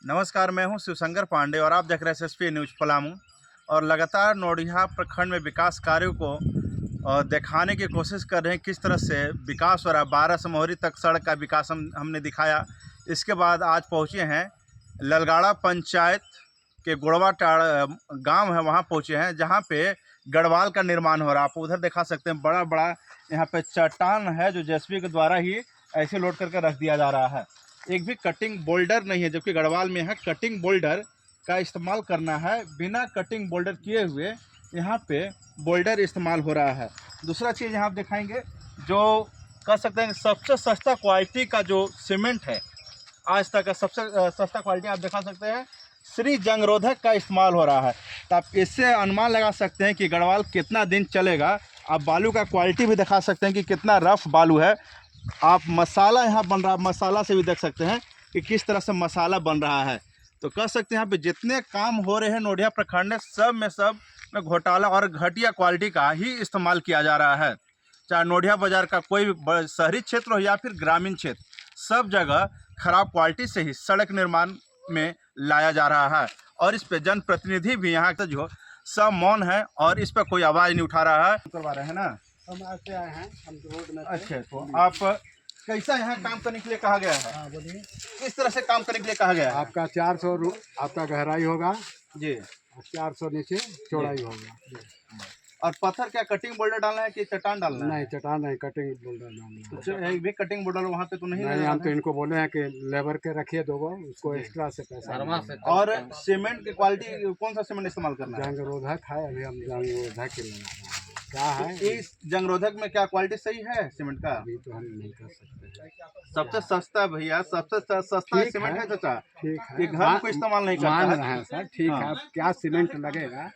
नमस्कार, मैं हूं शिवशंकर पांडे और आप देख रहे हैं एसएसपी न्यूज़ पलामू। और लगातार नोडिहा प्रखंड में विकास कार्यों को दिखाने की कोशिश कर रहे हैं किस तरह से विकास हो रहा है। 12 समोहरी तक सड़क का विकास हमने दिखाया। इसके बाद आज पहुंचे हैं ललगाड़ा पंचायत के गुड़वा गांव है, वहां पहुंचे हैं जहां पे गढ़वाल का निर्माण हो रहा है। आप उधर दिखा सकते हैं, बड़ा बड़ा यहाँ पे चट्टान है जो जेसीबी के द्वारा ही ऐसे लोड करके रख दिया जा रहा है। एक भी कटिंग बोल्डर नहीं है, जबकि गढ़वाल में है कटिंग बोल्डर का इस्तेमाल करना है। बिना कटिंग बोल्डर किए हुए यहाँ पे बोल्डर इस्तेमाल हो रहा है। दूसरा चीज़ यहाँ आप दिखाएंगे, जो कह सकते हैं सबसे सस्ता क्वालिटी का जो सीमेंट है, आज तक का सबसे सस्ता क्वालिटी आप दिखा सकते हैं, श्री जंगरोधक का इस्तेमाल हो रहा है। तो आप इससे अनुमान लगा सकते हैं कि गढ़वाल कितना दिन चलेगा। आप बालू का क्वालिटी भी दिखा सकते हैं कि कितना रफ बालू है। आप मसाला यहाँ बन रहा है, मसाला से भी देख सकते हैं कि किस तरह से मसाला बन रहा है। तो कह सकते हैं यहाँ पे जितने काम हो रहे हैं नोडिहा प्रखंड में, सब में घोटाला और घटिया क्वालिटी का ही इस्तेमाल किया जा रहा है। चाहे नोडिहा बाजार का कोई भी शहरी क्षेत्र हो या फिर ग्रामीण क्षेत्र, सब जगह खराब क्वालिटी से ही सड़क निर्माण में लाया जा रहा है। और इस पे जनप्रतिनिधि भी यहाँ का जो सब मौन है और इस पर कोई आवाज़ नहीं उठा रहा है। करवा रहे हैं ना, हम आते आए हैं, हम रोड में। अच्छा, तो आप कैसा यहाँ काम करने के लिए कहा गया है? हाँ बोलिए। किस तरह से काम करने के लिए कहा गया है? आपका 400 आपका गहराई होगा जी, 400 नीचे चौड़ाई होगा। और पत्थर क्या कटिंग बोल्डर डालना है कि चट्टान डालना है? नहीं, चट्टान नहीं, कटिंग बोल्डर डालना है। एक भी कटिंग बोल्डर वहाँ पे तो नहीं हम तो इनको बोले हैं कि लेबर के रखिए दो, उसको एक्स्ट्रा से पैसा। और सीमेंट की क्वालिटी कौन सा सीमेंट इस्तेमाल करना है? जंगरोधक है, अभी हम जंगरोधक के लगा रहे हैं। क्या है इस जंगरोधक में क्या क्वालिटी सही है सीमेंट का? अभी तो हम नहीं कर सकते। सबसे सस्ता भैया, सबसे सस्ता सीमेंट है चाचा। ठीक है, ये घर को इस्तेमाल नहीं करता मान है। रहे हैं सर, ठीक है। अब क्या सीमेंट लगेगा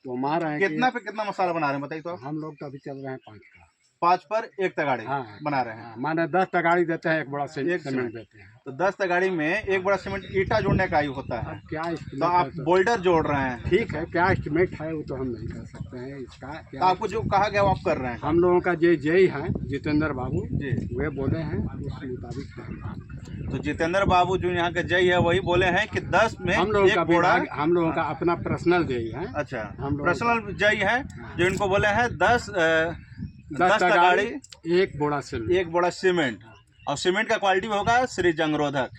तो हमारा है कितना पे कितना मसाला बना रहे हैं बताइए तो? हम लोग तो अभी चल रहे हैं 5 का। 5 पर 1 तगाड़ी हाँ, बना रहे हैं। हाँ, माने 10 तगाड़ी देते हैं, एक बड़ा सीमेंट देते हैं। तो 10 तगाड़ी में एक बड़ा सीमेंट ईटा जोड़ने का ही होता है। क्या तो आप बोल्डर जोड़ रहे हैं, ठीक है, क्या एस्टिमेट है वो तो हम नहीं कर सकते हैं इसका। तो आपको जो कहा गया वो आप कर रहे हैं। हम लोगों का जेई हैं जितेंद्र बाबू जी, वे बोले हैं, उस मुताबिक हम काम करें। तो जितेंद्र बाबू जो यहाँ के जय है वही बोले हैं कि 10 में हम लोगों एक का बोड़ा। हम लोगों का अपना पर्सनल जेई है। अच्छा, हम लोग पर्सनल जय है जो इनको बोले हैं 10 तगाड़ी एक बोड़ा सीमेंट। एक बोड़ा सीमेंट, और सीमेंट का क्वालिटी भी होगा श्री जंगरोधक।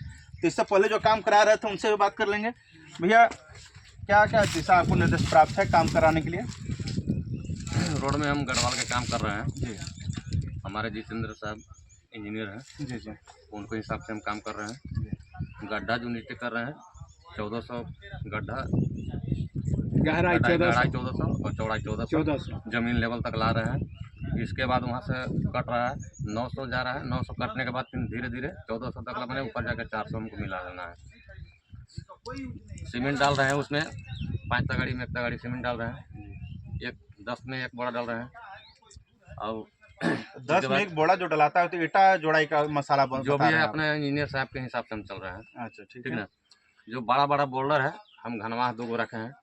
तो इससे पहले जो काम करा रहे थे उनसे भी बात कर लेंगे। भैया, क्या क्या दिशा आपको निर्देश प्राप्त है काम कराने के लिए? रोड में हम गढ़वाल का काम कर रहे हैं जी, हमारे जितेंद्र साहब इंजीनियर हैं, जी जी, उनको हिसाब से हम काम कर रहे हैं। गड्ढा जो नीचे कर रहे हैं 1400 गड्ढा, गहराई 1400 और चौड़ाई 1400 1400 जमीन लेवल तक ला रहे हैं। इसके बाद वहाँ से कट रहा है, 900 जा रहा है। 900 कटने के बाद फिर धीरे धीरे 1400 तक लगने, ऊपर जाकर 400 हमको मिला देना है। सीमेंट डाल रहे हैं, उसमें 5 तगाड़ी में 1 तगाड़ी सीमेंट डाल रहे हैं। 10 में 1 बोरा डाल रहे हैं। और 10 में एक बोड़ा जो डलाता है तो ईटा जोड़ाई का मसाला जो भी है अपने इंजीनियर साहब के हिसाब से हम चल रहे हैं। अच्छा, ठीक ठीक है ना। जो बड़ा बड़ा बोल्डर है हम घनवा 2 गो रखे हैं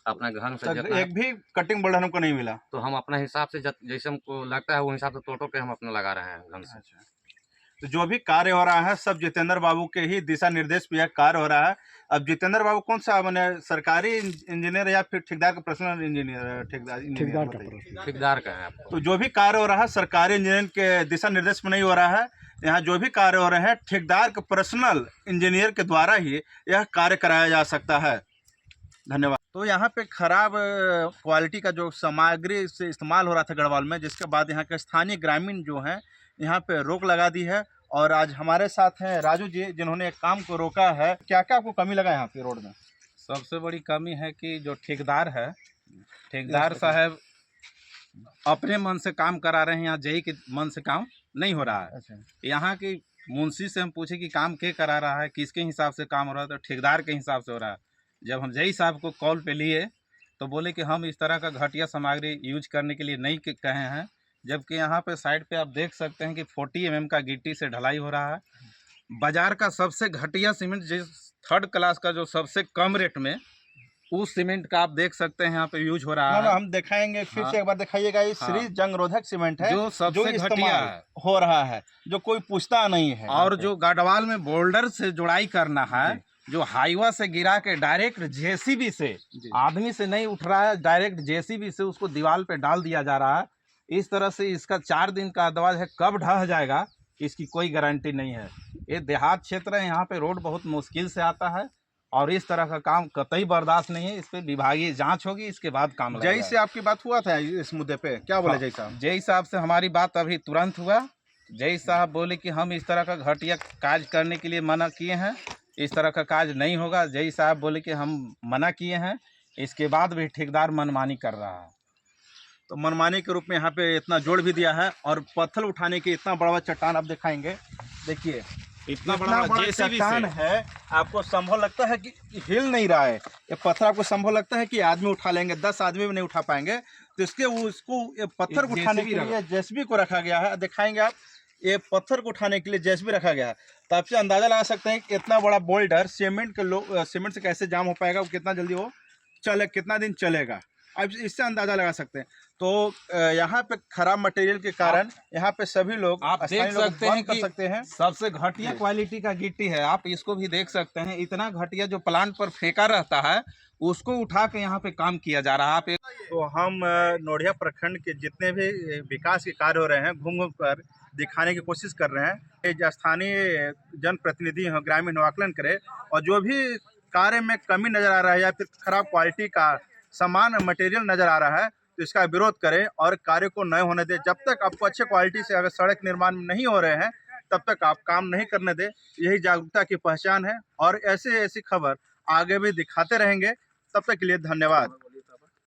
अपने घर से। तो एक भी कटिंग बोल्डर हमको नहीं मिला, तो हम अपने हिसाब से जैसे हमको लगता है वो हिसाब से तोड़ के हम अपना लगा रहे हैं घन से। तो जो भी कार्य हो रहा है सब जितेंद्र बाबू के ही दिशा निर्देश पे यह कार्य हो रहा है। अब जितेंद्र बाबू कौन सा मैंने सरकारी इंजीनियर या फिर ठेकेदार का पर्सनल इंजीनियर? ठेकेदार का है आपको। तो जो भी कार्य हो रहा है सरकारी इंजीनियर के दिशा निर्देश में नहीं हो रहा है। यहाँ जो भी कार्य हो रहे हैं ठेकेदार के पर्सनल इंजीनियर के द्वारा ही यह कार्य कराया जा सकता है। धन्यवाद। तो यहाँ पे खराब क्वालिटी का जो सामग्री से इस्तेमाल हो रहा था गढ़वाल में, जिसके बाद यहाँ के स्थानीय ग्रामीण जो हैं यहाँ पे रोक लगा दी है। और आज हमारे साथ हैं राजू जी, जिन्होंने एक काम को रोका है। क्या क्या आपको कमी लगा यहाँ पे रोड में? सबसे बड़ी कमी है कि जो ठेकेदार है, ठेकेदार साहब अपने मन से काम करा रहे हैं, यहाँ जेई के मन से काम नहीं हो रहा है। अच्छा, यहाँ की मुंशी से हम पूछे कि काम के करा रहा है, किसके हिसाब से काम हो रहा है, तो ठेकेदार के हिसाब से हो रहा है। जब हम जेई साहब को कॉल पे लिए तो बोले कि हम इस तरह का घटिया सामग्री यूज करने के लिए नहीं कहे हैं। जबकि यहाँ पे साइड पे आप देख सकते हैं कि 40 mm का गिट्टी से ढलाई हो रहा है। बाजार का सबसे घटिया सीमेंट, जिस 3rd क्लास का जो सबसे कम रेट में, उस सीमेंट का आप देख सकते हैं यहाँ पे यूज हो रहा है। हम दिखाएंगे फिर से एक बार दिखाइएगा। ये श्री जंगरोधक सीमेंट है जो सबसे घटिया है, हो रहा है, जो कोई पूछता नहीं है। और जो गढ़वाल में बोल्डर से जुड़ाई करना है जो हाईवा से गिरा के डायरेक्ट जेसीबी से, आदमी से नहीं उठ रहा है, डायरेक्ट जेसीबी से उसको दीवार पे डाल दिया जा रहा है। इस तरह से इसका 4 दिन का अदवाज है, कब ढह जाएगा इसकी कोई गारंटी नहीं है। ये देहात क्षेत्र है, यहाँ पे रोड बहुत मुश्किल से आता है और इस तरह का काम कतई बर्दाश्त नहीं है। इस पे विभागीय जांच होगी, इसके बाद काम जय से आपकी बात हुआ था इस मुद्दे पे, क्या बोले जय साहब? जय साहब से हमारी बात अभी तुरंत हुआ। जय साहब बोले कि हम इस तरह का घटिया काज करने के लिए मना किए हैं, इस तरह का काज नहीं होगा। जय साहब बोले कि हम मना किए हैं, इसके बाद भी ठेकेदार मनमानी कर रहा है। तो मनमानी के रूप में यहाँ पे इतना जोड़ भी दिया है और पत्थर उठाने के इतना बड़ा चट्टान आप दिखाएंगे, देखिए इतना बड़ा जेसीबी चट्टान है, आपको संभव लगता है कि हिल नहीं रहा है। ये पत्थर आपको संभव लगता है कि आदमी उठा लेंगे, 10 आदमी भी नहीं उठा पाएंगे। तो इसके उसको ये पत्थर को उठाने के लिए जेसीबी को रखा गया है, दिखाएंगे आप। ये पत्थर को उठाने के लिए जेसीबी रखा गया है। तो आपसे अंदाजा लगा सकते हैं कि इतना बड़ा बोल्डर सीमेंट से कैसे जाम हो पाएगा, वो कितना जल्दी वो कितना दिन चलेगा, आप इससे अंदाजा लगा सकते हैं। तो यहाँ पे खराब मटेरियल के कारण यहाँ पे सभी लोग आप देख सकते हैं कि सबसे घटिया जी। क्वालिटी का गिट्टी है, आप इसको भी देख सकते हैं। इतना घटिया जो प्लांट पर फेंका रहता है उसको उठा के यहाँ पे काम किया जा रहा है। आप तो हम नोडिया प्रखंड के जितने भी विकास के कार्य हो रहे हैं, घूम घूम कर दिखाने की कोशिश कर रहे हैं। ये जो स्थानीय जनप्रतिनिधि हो, ग्रामीण आकलन करे और जो भी कार्य में कमी नज़र आ रहा है या फिर खराब क्वालिटी का सामान मटेरियल नज़र आ रहा है, तो इसका विरोध करें और कार्य को न होने दें। जब तक आपको अच्छे क्वालिटी से अगर सड़क निर्माण नहीं हो रहे हैं, तब तक आप काम नहीं करने दें। यही जागरूकता की पहचान है और ऐसी खबर आगे भी दिखाते रहेंगे। तब तक के लिए धन्यवाद।